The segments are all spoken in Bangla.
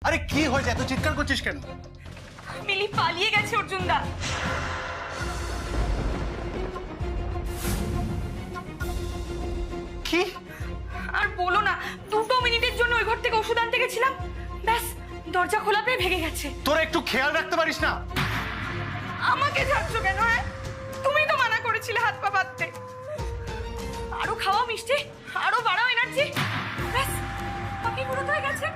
আরে কি হয়েছে, এত চিৎকার করছিস কেন? মিলি পালিয়ে গেছে অর্জুন দা। কি? আর বলো না, 2 মিনিটের জন্য ওই ঘর থেকে ওষুধ আনতে গেছিলাম, ব্যাস দরজা খোলা পেয়ে ভেগে গেছে। তোরা একটু খেয়াল রাখতে পারিস না? আমাকে ছাড়ছ কেন? হ্যাঁ, তুমি তো মানা করেছিলে হাত পা বাঁধতে। আরো খাওয়া মিষ্টি, আরো বাড়াও এনার্জি, ব্যাস বাকি পুরো হয়ে গেছে।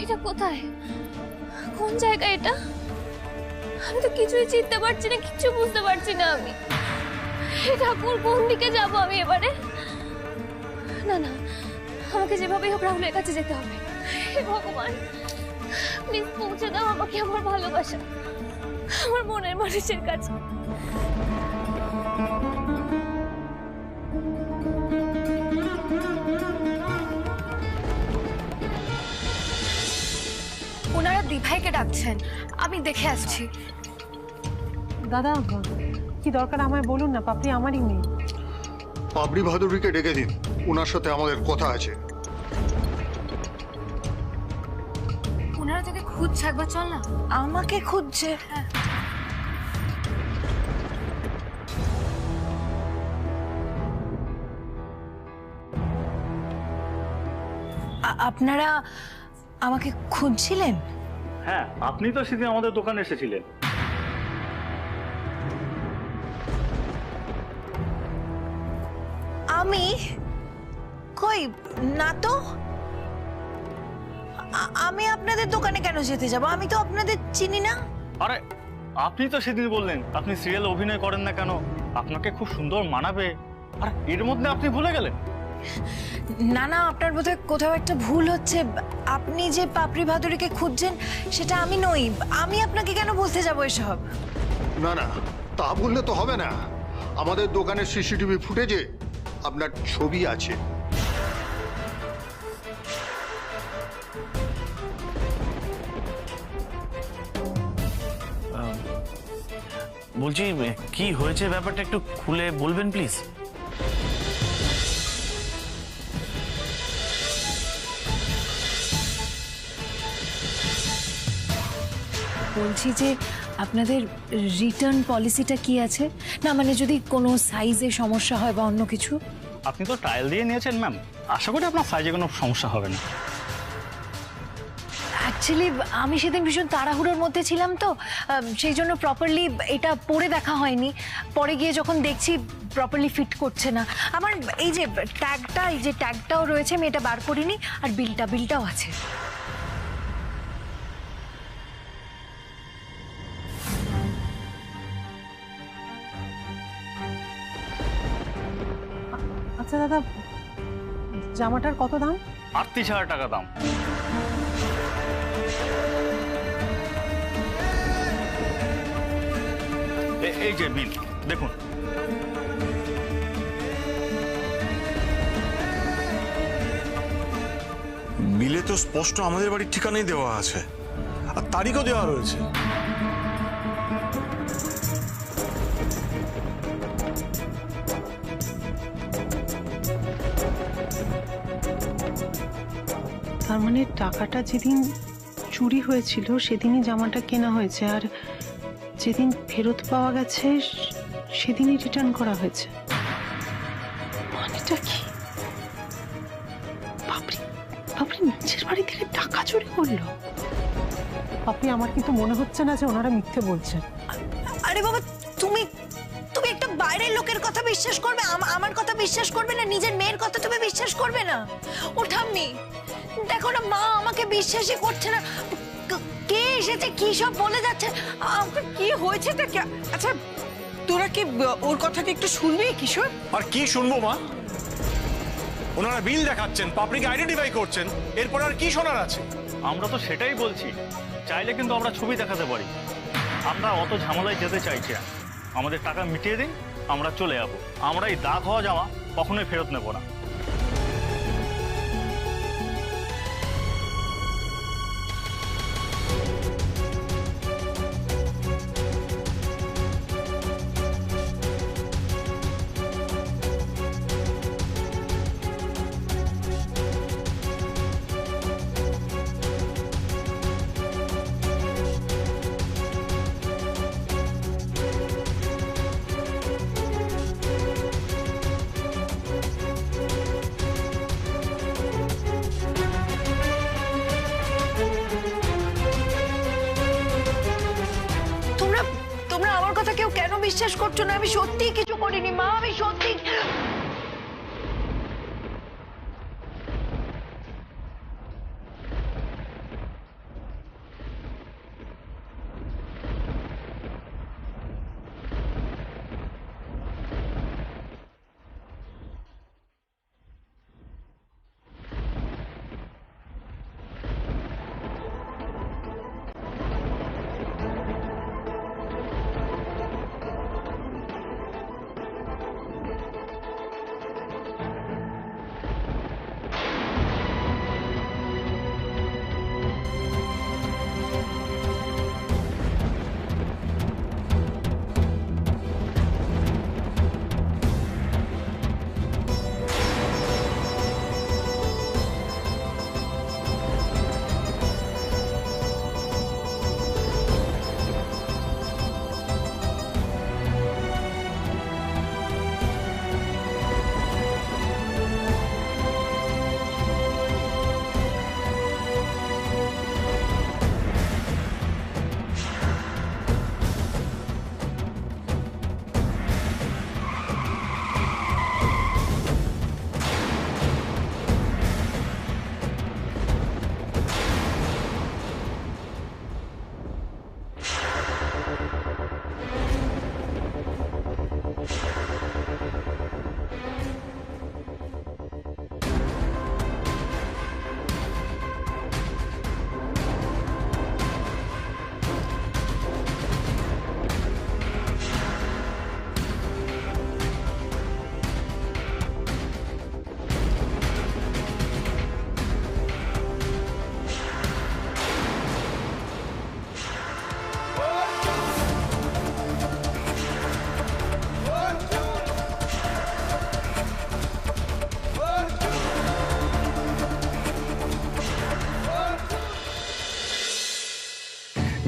এটা কোথায়, কোন জায়গা এটা? আমি তো কিছুই চিনতে পারছি না, কিছু বুঝতে পারছি না আমি। হে ঠাকুর, কোন দিকে যাব আমি এবারে? না না, আমাকে যেভাবেই হোক রাহুলের কাছে যেতে হবে। হে ভগবান, প্লিজ পৌঁছে দাও আমাকে আমার ভালোবাসা, আমার মনের মানুষের কাছে। ওনারা দিভাইকে ডাকছেন, আমি দেখে আসছি। দাদা, কি দরকার আমায় বলুন না, পাপড়ি আমারই মেয়ে। পাপড়ি ভাদুরীকে ডেকে দিন, ওনার সাথে আমাদের কথা আছে। ওনারা তোকে খুঁজছে, একবার চল না। আমাকে খুঁজছে? হ্যাঁ। আপনারা আমাকে খুঁজছিলেন? হ্যাঁ, আপনি তো সেদিন আমাদের দোকানে এসেছিলেন। আমি কই না তো। আমি আপনাদের দোকানে কেন যেতে যাব? আমি তো আপনাদের চিনি না। আরে আপনি তো সেদিন বললেন আপনি সিরিয়াল অভিনয় করেন না কেন, আপনাকে খুব সুন্দর মানাবে, আর এর মধ্যে আপনি ভুলে গেলেন। না না, আপনার বোধহয় কোথাও একটা ভুল হচ্ছে। আপনি যে পাপড়ি ভাদুরীকে খুঁজছেন সেটা আমি নই। আমি আপনাকে কেন বলতে যাবো এসব? না না, তা বললে তো হবে না। আমাদের দোকানের সিসিটিভি ফুটেজে আপনার ছবি আছে। বলছি কি হয়েছে ব্যাপারটা একটু খুলে বলবেন প্লিজ। বলছি যে আপনাদের রিটার্ন পলিসিটা কি আছে? না মানে যদি কোনো সাইজে সমস্যা হয় বা অন্য কিছু। আপনি তো ট্রায়াল দিয়ে নিয়েছেন ম্যাম, আশা করি আপনার সাইজে কোনো সমস্যা হবে না। অ্যাকচুয়ালি আমি সেদিন ভীষণ তাড়াহুড়োর মধ্যে ছিলাম তো, সেই জন্য প্রপারলি এটা পরে দেখা হয়নি। পরে গিয়ে যখন দেখছি প্রপারলি ফিট করছে না। আমার এই যে ট্যাগটাও রয়েছে, আমি এটা বার করিনি। আর বিলটাও আছে। আচ্ছা দাদা, জামাটার কত দাম? 38,000 টাকা দাম। এই যে বিল দেখুন। বিলে তো স্পষ্ট আমাদের বাড়ির ঠিকানাই দেওয়া আছে, আর তারিখও দেওয়া রয়েছে। তার মানে টাকাটা যেদিন চুরি হয়েছিল সেদিনই জামাটা কেনা হয়েছে, আর যেদিন ফেরত পাওয়া গেছে সেদিনই রিটার্ন করা হয়েছে। মানেটা কি? পাপড়ি নিচের বাড়ি থেকে টাকা চুরি করলো? পাপড়ি, আমার কিন্তু মনে হচ্ছে না যে ওনারা মিথ্যে বলছেন। আরে বাবা, তুমি একটা বাইরের লোকের কথা বিশ্বাস করবে? আমার কথা বিশ্বাস করবে না? নিজের মেয়ের কথা তুমি বিশ্বাস করবে না? ও ঠাম্মি, দেখো না, মা আমাকে বিশ্বাসই করছে না। কে এসেছে, কি সব বলে যাচ্ছে? কি হয়েছে তা? আচ্ছা তোরা কি ওর কথা কি একটু শুনবি কিশোর? আর কি শুনবো মা? ওনারা বিল দেখাচ্ছেন, পাপড়িকে আইডেন্টিফাই করছেন, এরপর আর কি শোনার আছে? আমরা তো সেটাই বলছি, চাইলে কিন্তু আমরা ছবি দেখাতে পারি। আমরা অত ঝামেলায় যেতে চাইছি না, আমাদের টাকা মিটিয়ে দিন, আমরা চলে যাবো। আমরা এই দাগ হওয়া জামা কখনোই ফেরত নেব না। তোমরা আমার কথা কেউ কেন বিশ্বাস করছো না? আমি সত্যি কিছু করিনি মা, আমি সত্যি।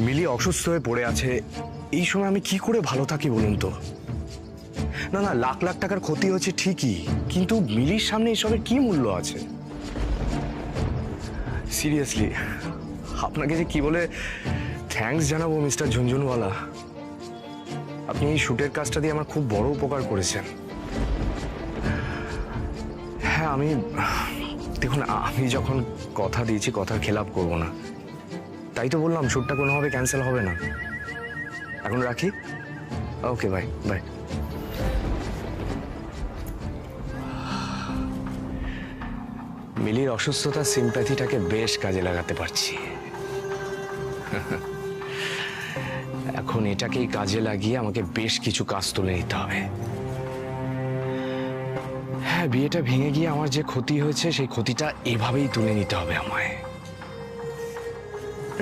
মিলি অসুস্থ হয়ে পড়ে আছে, এই সময় আমি কি করে ভালো থাকি বলুন তো? না না, লাখ লাখ টাকার ক্ষতি হচ্ছে ঠিকই, কিন্তু মিলির সামনে এসবের কি মূল্য আছে? সিরিয়াসলি আপনাকে যে কি বলে থ্যাঙ্কস জানাবো মিস্টার ঝুনঝুনওয়ালা। আপনি এই শুটের কাজটা দিয়ে আমার খুব বড় উপকার করেছেন। হ্যাঁ, দেখুন, আমি যখন কথা দিয়েছি কথার খেলাপ করব না, তাই তো বললাম শ্যুটটা কোনোভাবে ক্যান্সেল হবে না। এখন রাখি। ওকে, বাই বাই। মিলির অসুস্থতার সিম্প্যাথিটাকে বেশ কাজে লাগাতে পারছি। এখন এটাকেই কাজে লাগিয়ে আমাকে বেশ কিছু কাজ তুলে নিতে হবে। হ্যাঁ, বিয়েটা ভেঙে গিয়ে আমার যে ক্ষতি হয়েছে সেই ক্ষতিটা এভাবেই তুলে নিতে হবে আমায়।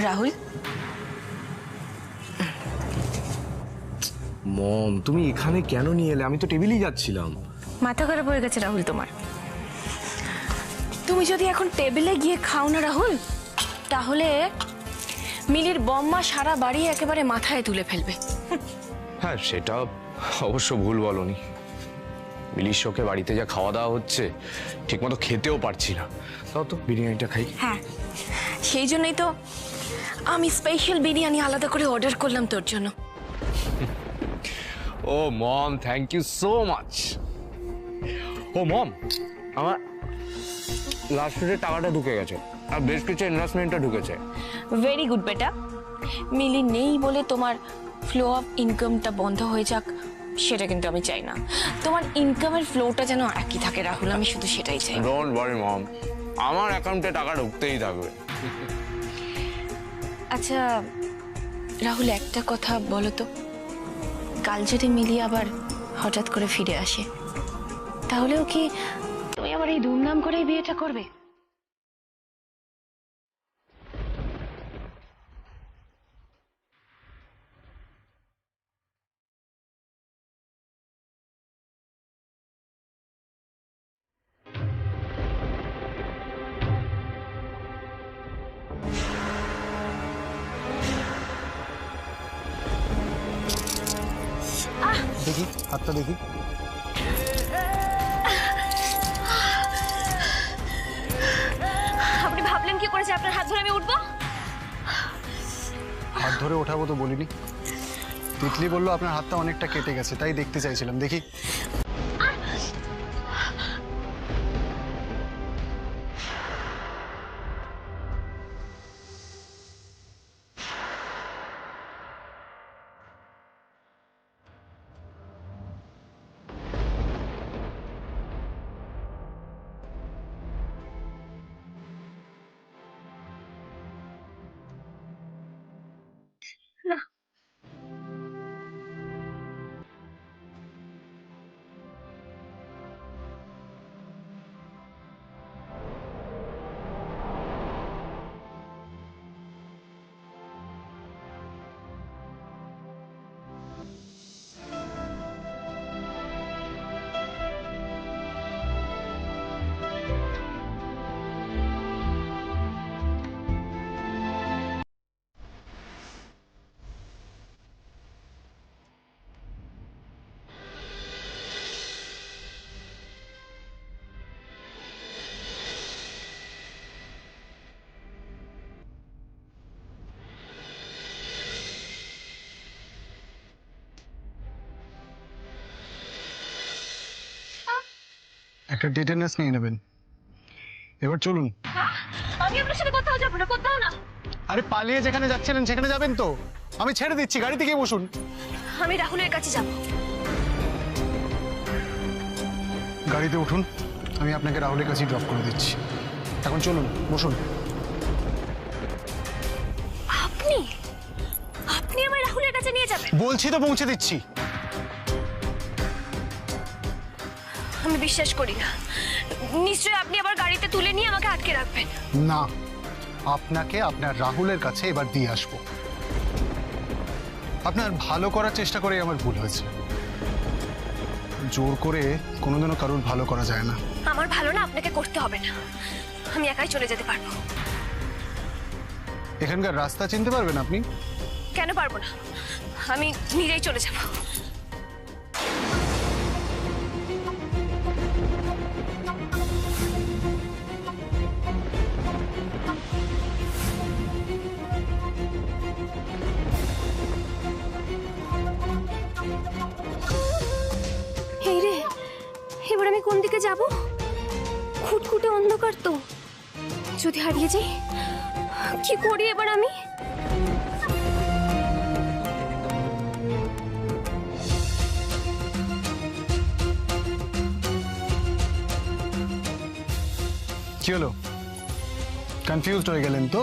রাহুল, মম, তুমি এখানে কেন নিয়ে এলে? আমি তো টেবিলেই যাচ্ছিলাম। মাথা খারাপ হয়ে গেছে রাহুল তোমার। তুমি যদি এখন টেবিলে গিয়ে খাও না রাহুল, তাহলে মিলির বম্মা সারা বাড়ি একেবারে মাথায় তুলে ফেলবে। হ্যাঁ, সেটা অবশ্য ভুল বলনি। মিলির শোকে বাড়িতে যা খাওয়া দাওয়া হচ্ছে, ঠিকমতো খেতেও পারছি না। তাও তো বিরিয়ানিটা খাই। হ্যাঁ, সেই জন্যই তো আমি স্পেশাল বিরিয়ানি আলাদা করে অর্ডার করলাম তোর জন্য। ও মম, থ্যাংক ইউ সো মাচ। ও মম, আমার লাস্ট শুটের টাকাটা ঢুকে গেছে, আর বেশ কিছু ইনভেস্টমেন্টটা ঢুকেছে। ভেরি গুড বেটা। মিলি নেই বলে তোমার ফ্লো অফ ইনকামটা বন্ধ হয়ে যাক, সেটা কিন্তু আমি চাই না। তোমার ইনকামের ফ্লোটা যেন একই থাকে রাহুল, আমি শুধু সেটাই চাই। ডোন্ট ওয়ারি মম, আমার অ্যাকাউন্টে টাকা ঢুকতেই থাকবে। আচ্ছা রাহুল, একটা কথা বলো তো, কাল যদি মিলি আবার হঠাৎ করে ফিরে আসে, তাহলেও কি তুমি আমার এই ধুমধাম করে এই বিয়েটা করবে? দেখি হাতটা দেখি। আপনি ভাবলেন কি করেছে আপনার হাত ধরে আমি উঠবো? হাত ধরে ওঠাবো তো বলিনি। তিতলি বললো আপনার হাতটা অনেকটা কেটে গেছে, তাই দেখতে চাইছিলাম। দেখি। একটা ডিটেলস নিয়ে নেবেন। এবার চলুন। আমি আপনার সাথে কোথাও যাবো না, কোথাও না। আরে পালিয়ে যেখানে যাচ্ছিলেন সেখানে যাবেন তো? আমি ছেড়ে দিচ্ছি, গাড়িতে গিয়ে বসুন। আমি রাহুলের কাছে যাব। গাড়িতে উঠুন, আমি আপনাকে রাহুলের কাছে ড্রপ করে দিচ্ছি। এখন চলুন, বসুন। আপনি আপনি আমায় রাহুলের কাছে নিয়ে যাবেন? বলছি তো পৌঁছে দিচ্ছি। আমি বিশ্বাস করি না। নিশ্চয়ই আপনি আবার গাড়িতে তুলে নিয়ে আমাকে আটকে রাখবেন। না, আপনাকে আপনার রাহুলের কাছে এবার দিয়ে আসবো। আপনার ভালো করার চেষ্টা করে আমার ভুল হয়েছে। জোর করে কোনোদিনও কারোর ভালো করা যায় না। আমার ভালো না আপনাকে করতে হবে না, আমি একাই চলে যেতে পারবো। এখানকার রাস্তা চিনতে পারবেন আপনি? কেন পারবো না, আমি নিজেই চলে যাব। এই রে, এবার আমি কোন দিকে যাব? খুটখুটে অন্ধকার তো, যদি হারিয়ে যাই কি করি এবার আমি? কি হলো, কনফিউজড হয়ে গেলেন তো?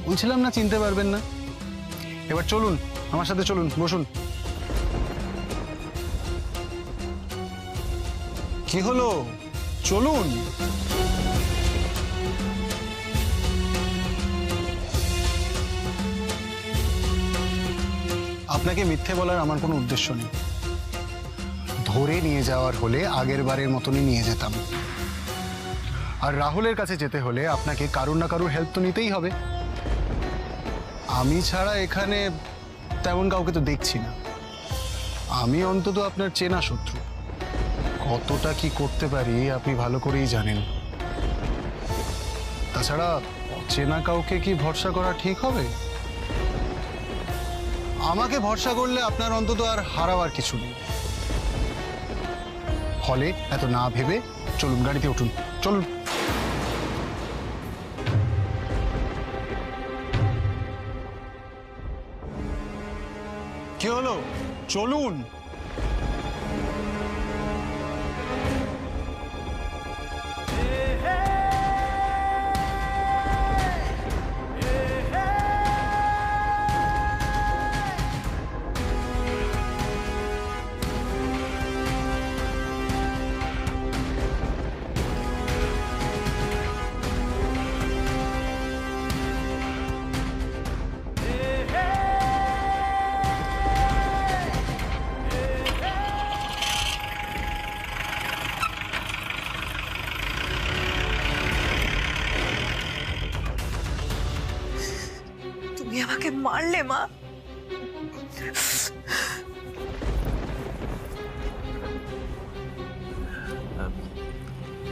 বলছিলাম না চিনতে পারবেন না। এবার চলুন, আমার সাথে চলুন, বসুন। কি হলো, চলুন। আপনাকে মিথ্যে বলার আমার কোনো উদ্দেশ্য নেই। ধরে নিয়ে যাওয়ার হলে আগের বারের মতনই নিয়ে যেতাম। আর রাহুলের কাছে যেতে হলে আপনাকে কারুর না কারুর হেল্প তো নিতেই হবে। আমি ছাড়া এখানে তেমন কাউকে তো দেখছি না। আমি অন্তত আপনার চেনা শত্রু। কতটা কি করতে পারি আপনি ভালো করেই জানেন। তাছাড়া চেনা কাউকে কি ভরসা করা ঠিক হবে? আমাকে ভরসা করলে আপনার অন্তত আর হারাবার কিছু নেই। ফলে এত না ভেবে চলুন, গাড়িতে উঠুন, চলুন। কি হলো, চলুন। ওকে মারলে মা?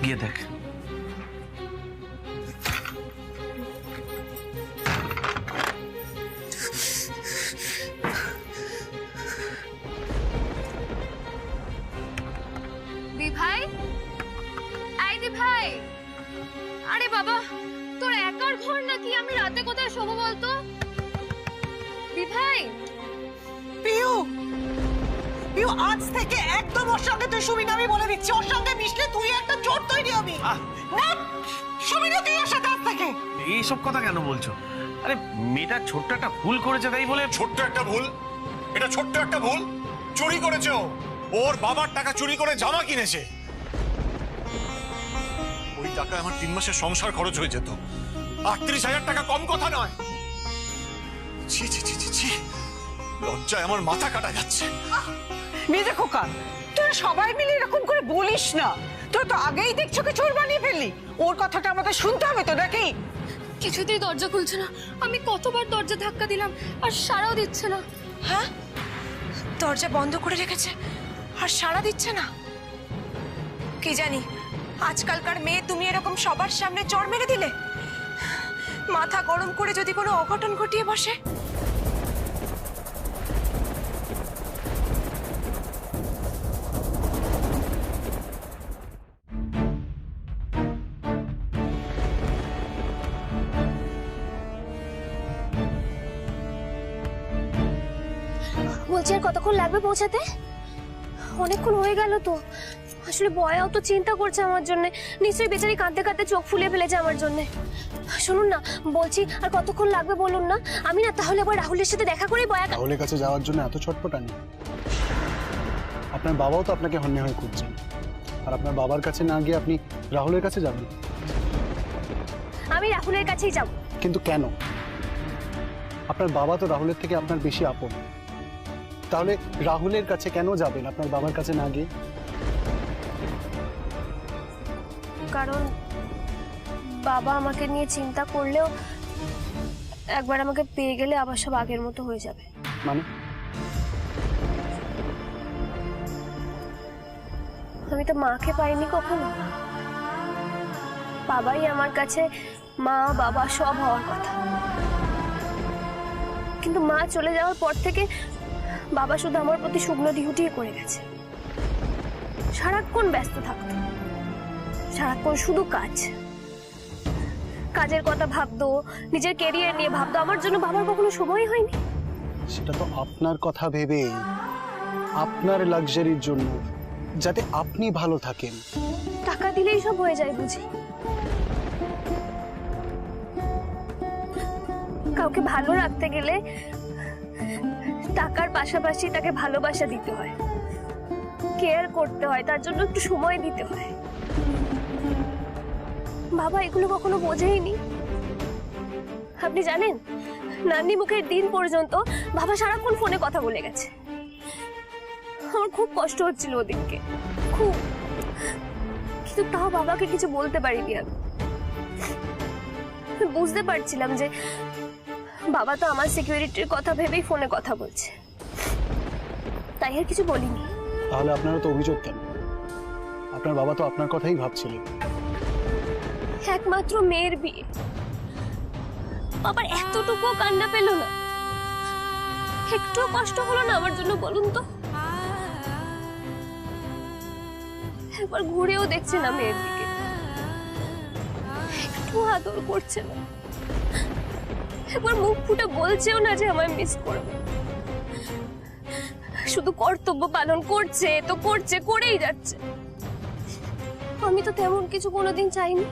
গিয়ে দেখ। দি ভাই, আই দি ভাই। আরে বাবা, তোর একার ঘর নাকি? আমি রাতে কোথায় শোবো বলতো? দি ভাই। পিউ, পিউ আজ থেকে একদম ওর সঙ্গে তুই শুবি না, আমি বলে দিচ্ছি। ওর সঙ্গে মিশলে তুই একটা চোর তৈরি হবি। না, শুবি না তুই ওর সাথে আজ থেকে। এইসব কথা কেন বলছো? আরে মেয়েটা ছোট্ট একটা ভুল করেছে তাই বলে? ছোট্ট একটা ভুল? এটা ছোট্ট একটা ভুল? চুরি করেছে ও, ওর বাবার টাকা চুরি করে জামা কিনেছে। ওই টাকায় আমার 3 মাসের সংসার খরচ হয়ে যেত। 38,000 টাকা কম কথা নয়। ছি ছি ছি ছি ছি, লজ্জায় আমার মাথা কাটা যাচ্ছে। মেজে খোকা, তোরা সবাই মিলে এরকম করে বলিস না। তোরা তো আগেই দেখছো কি চোর বানিয়ে ফেললি। ওর কথাটা আমাদের শুনতে হবে তো নাকি? কিছুতেই দরজা খুলছে না। আমি কতবার দরজা ধাক্কা দিলাম আর সাড়াও দিচ্ছে না। হ্যাঁ, দরজা বন্ধ করে রেখেছে আর সাড়া দিচ্ছে না। কি জানি আজকালকার মেয়ে তুমি এরকম সবার সামনে চড় মেরে দিলে, মাথা গরম করে যদি কোনো অঘটন ঘটিয়ে বসে। বলছি আর কতক্ষণ লাগবে পৌঁছাতে? অনেকক্ষণ হয়ে গেল তো। আসলে বয়াও তো চিন্তা করছে আমার জন্য। নিশ্চয়ই বেচারি কাঁদতে কাঁদতে চোখ ফুলিয়ে ফেলেছে আমার জন্য। শুনুন না, বলছি আর কতক্ষণ লাগবে বলুন না। আমি না তাহলে আবার রাহুলের সাথে দেখা করেই বয়া। রাহুলের কাছে যাওয়ার জন্য এত ছটপটানি? আপনার বাবাও তো আপনাকে হন্যে হয়ে খুঁজছেন, আর আপনার বাবার কাছে না গিয়ে আপনি রাহুলের কাছে যাবেন? আমি রাহুলের কাছেই যাব। কিন্তু কেন? আপনার বাবা তো রাহুলের থেকে আপনার বেশি আপন। তাহলে রাহুলের কাছে কেন যাবেন আপনার বাবার কাছে না গিয়ে? কারণ বাবা আমাকে নিয়ে চিন্তা করলেও একবার আমাকে পেয়ে গেলে আবার সব আগের মতো হয়ে যাবে। মানে? আমি তো মাকে পাইনি কখনো। বাবাই আমার কাছে মা বাবা সব হওয়ার কথা। কিন্তু মা চলে যাওয়ার পর থেকে বাবা শুধু আমার প্রতি শুকনো ডিউটিই করে গেছে। সারাক্ষণ ব্যস্ত থাকতো, সারাক্ষণ শুধু কাজ, কাজের কথা ভাবতো, নিজের ক্যারিয়ার নিয়ে ভাবতো। আমার জন্য বাবার কখনো সময় হয়নি। সেটা তো আপনার কথা ভেবে, আপনার লাক্সারির জন্য, যাতে আপনি ভালো থাকেন। টাকা দিলেই সব হয়ে যায় বুঝি? কাউকে ভালো রাখতে গেলে টাকার পাশাপাশি তাকে ভালোবাসা দিতে হয়, কেয়ার করতে হয়, তার জন্য একটু সময় দিতে হয়। বাবা এগুলো কখনো বোঝেইনি। আপনি জানেন, নান্নি মুখের দিন পর্যন্ত বাবা সারাক্ষণ ফোনে কথা বলে গেছে। আমার খুব কষ্ট হচ্ছিল ওদিনকে, খুব। কিন্তু তাও বাবাকে কিছু বলতে পারিনি আমি। বুঝতে পারছিলাম যে বাবা তো আমার সিকিউরিটির কথা ভেবেই ফোনে কথা বলছে, তাই আর কিছু বলিনি। তাহলে আপনারা তো অভিযোগ কেন? আপনার বাবা তো আপনার কথাই ভাবছিলেন। একমাত্র মেয়ের বিয়ে, বাবার এতটুকু কান্না পেল না? একটু কষ্ট হলো না আমার জন্য বলুন তো? একবার ঘুরেও দেখছে না মেয়ের দিকে, একটু আদর করছে না, একবার মুখ ফুটে বলছেও না যে আমায় মিস করবে। শুধু কর্তব্য পালন করছে তো করছে, করেই যাচ্ছে। আমি তো তেমন কিছু কোনোদিন চাইনি,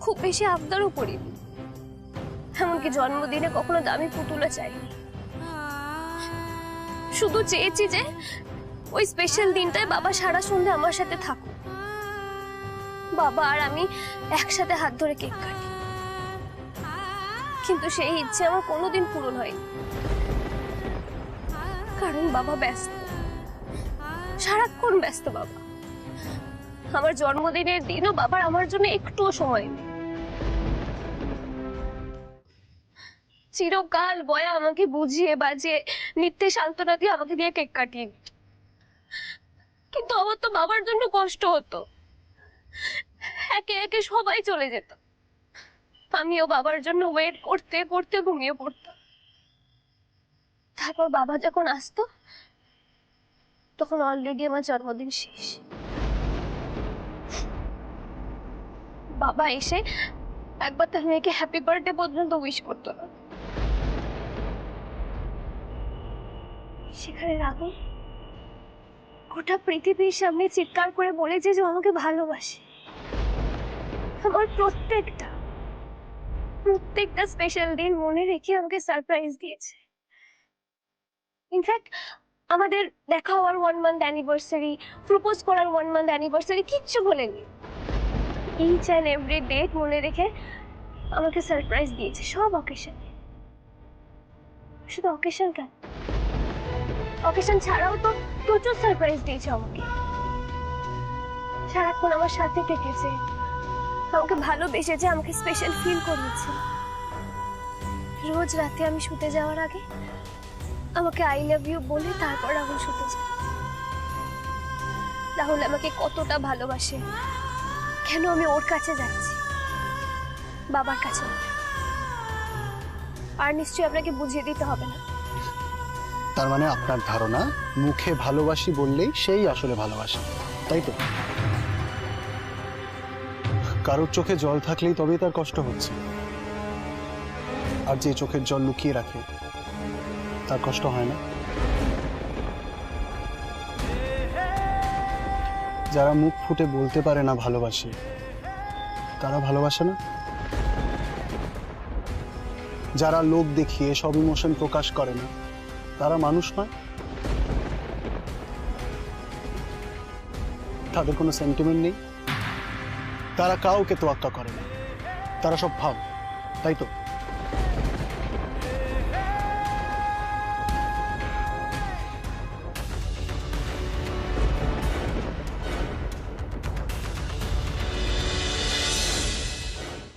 খুব বেশি আবদারও করিনি। এমনকি জন্মদিনে কখনো দামি পুতুলও চাইনি। শুধু চেয়েছি যে ওই স্পেশাল দিনটায় বাবা সারা সন্ধ্যা আমার সাথে থাকুক, বাবা আর আমি একসাথে হাত ধরে কেক কাটি। কিন্তু সেই ইচ্ছে আমার কোনোদিন পূরণ হয়নি, কারণ বাবা ব্যস্ত, সারাক্ষণ ব্যস্ত বাবা। আমার জন্মদিনের দিনও বাবার আমার জন্য একটুও সময় নেই। চিরকাল বয়া আমাকে বুঝিয়ে বাজিয়ে নিত্যে সান্ত্বনা দিয়ে আমাকে দিয়ে কেক কাটিয়ে দিত। কিন্তু আমার তো বাবার জন্য কষ্ট হতো, একে একে সবাই চলে যেত, আমিও বাবার জন্য ওয়েট করতে করতে ঘুমিয়ে পড়তাম। তারপর বাবা যখন আসতো তখন অলরেডি আমার জন্মদিন শেষ। বাবা এসে একবার তার মেয়েকে হ্যাপি বার্থডে পর্যন্ত উইশ করতো না। সেখানে রাহুল গোটা পৃথিবীর সামনে চিৎকার করে বলেছে যে ও আমাকে ভালোবাসে। আমার প্রত্যেকটা স্পেশাল দিন মনে রেখে আমাকে সারপ্রাইজ দিয়েছে। ইনফ্যাক্ট আমাদের দেখা হওয়ার 1 মান্থ অ্যানিভার্সারি, প্রপোজ করার 1 মান্থ অ্যানিভার্সারি কিচ্ছু বলেনি। ইচ অ্যান্ড এভরি ডেট মনে রেখে আমাকে সারপ্রাইজ দিয়েছে, সব অকেশনে। শুধু অকেশন কেন, অকেশন ছাড়াও তো প্রচুর সারপ্রাইজ দিয়েছে আমাকে। সারাক্ষণ আমার সাথে থেকেছে, আমাকে ভালোবেসেছে, আমাকে স্পেশাল ফিল করিয়েছে। রোজ রাতে আমি শুতে যাওয়ার আগে আমাকে আই লাভ ইউ বলে তারপর রাহুল শুতে যায়। রাহুল আমাকে কতটা ভালোবাসে, কেন আমি ওর কাছে যাচ্ছি, বাবার কাছে না। আর নিশ্চয়ই আপনাকে বুঝিয়ে দিতে হবে না। তার মানে আপনার ধারণা মুখে ভালোবাসি বললেই সেই আসলে ভালোবাসে, তাই তো? কারোর চোখে জল থাকলেই তবেই তার কষ্ট হচ্ছে, আর যে চোখের জল লুকিয়ে রাখে তার কষ্ট হয় না। যারা মুখ ফুটে বলতে পারে না ভালোবাসি, তারা ভালোবাসে না। যারা লোক দেখিয়ে সব ইমোশন প্রকাশ করে না, তারা মানুষ নয়। তাদের কোনো সেন্টিমেন্ট নেই, তারা কাউকে তোয়াক্কা করে না, তারা সব ভাব, তাই তো?